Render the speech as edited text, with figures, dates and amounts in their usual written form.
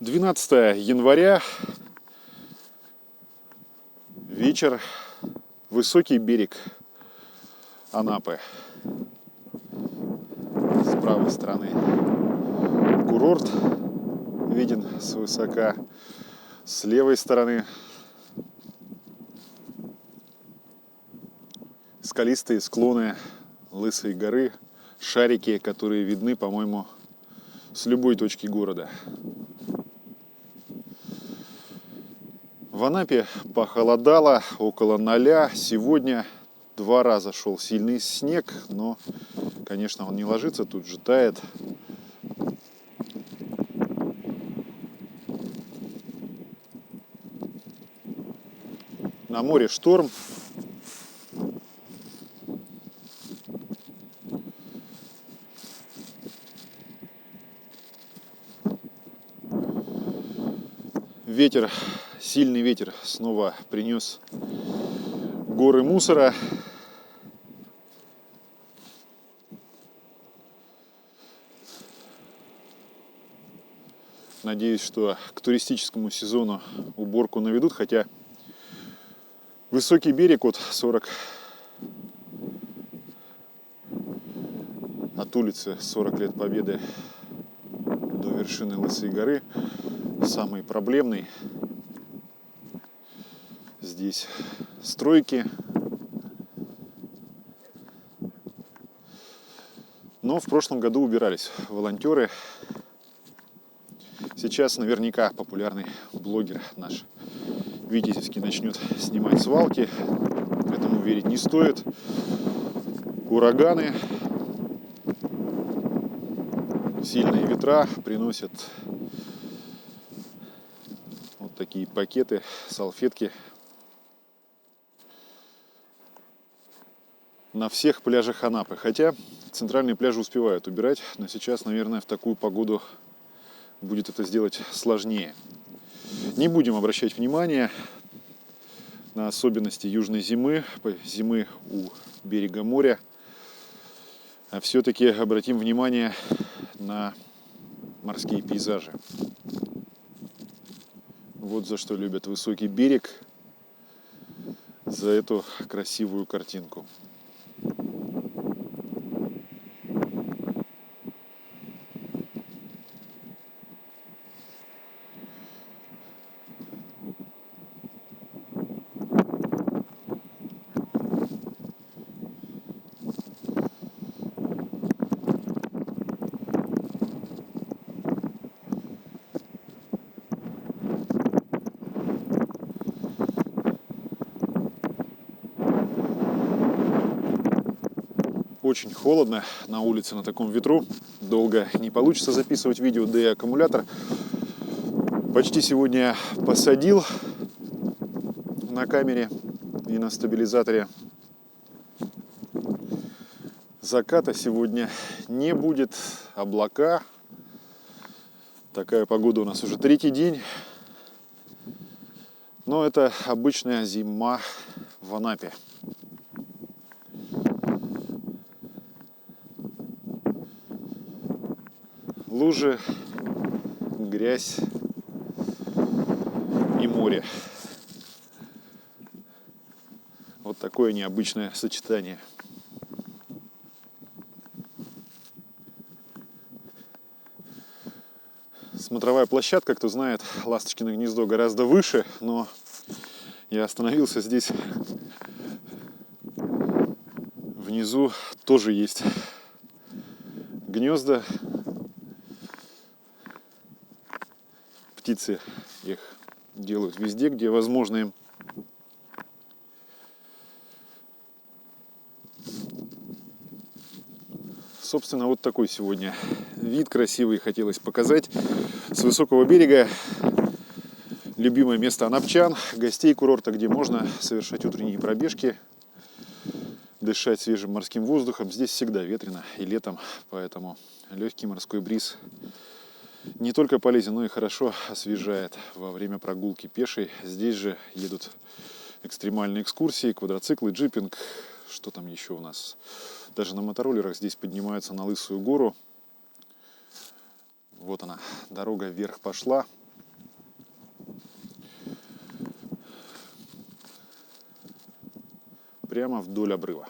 12 января, вечер, высокий берег Анапы. С правой стороны курорт виден свысока, с левой стороны скалистые склоны Лысой горы, шарики, которые видны, по-моему, с любой точки города. В Анапе похолодало, около 0. Сегодня 2 раза шел сильный снег, но, конечно, он не ложится, тут же тает. На море шторм. Ветер, сильный ветер снова принес горы мусора. Надеюсь, что к туристическому сезону уборку наведут, хотя высокий берег от 40 от улицы 40 лет Победы до вершины Лысой горы самый проблемный. Здесь стройки. Но в прошлом году убирались волонтеры. Сейчас наверняка популярный блогер наш Витязевский начнет снимать свалки. Этому верить не стоит. Ураганы, сильные ветра приносят вот такие пакеты, салфетки. На всех пляжах Анапы. Хотя центральные пляжи успевают убирать, но сейчас, наверное, в такую погоду будет это сделать сложнее. Не будем обращать внимание на особенности южной зимы, зимы у берега моря, а все-таки обратим внимание на морские пейзажи. Вот за что любят высокий берег, за эту красивую картинку. Очень холодно на улице на таком ветру. Долго не получится записывать видео, да и аккумулятор почти сегодня посадил на камере и на стабилизаторе. Заката сегодня не будет, облака. Такая погода у нас уже 3-й день. Но это обычная зима в Анапе. Лужи, грязь и море. Вот такое необычное сочетание. Смотровая площадка, кто знает, Ласточкино гнездо гораздо выше, но я остановился здесь. Внизу тоже есть гнезда. Птицы их делают везде, где возможно им. Собственно, вот такой сегодня вид красивый хотелось показать с высокого берега. Любимое место анапчан, гостей курорта, где можно совершать утренние пробежки, дышать свежим морским воздухом. Здесь всегда ветрено и летом, поэтому легкий морской бриз не только полезен, но и хорошо освежает во время прогулки пешей. Здесь же едут экстремальные экскурсии, квадроциклы, джипинг. Что там еще у нас? Даже на мотороллерах здесь поднимаются на Лысую гору. Вот она, дорога вверх пошла. прямо вдоль обрыва.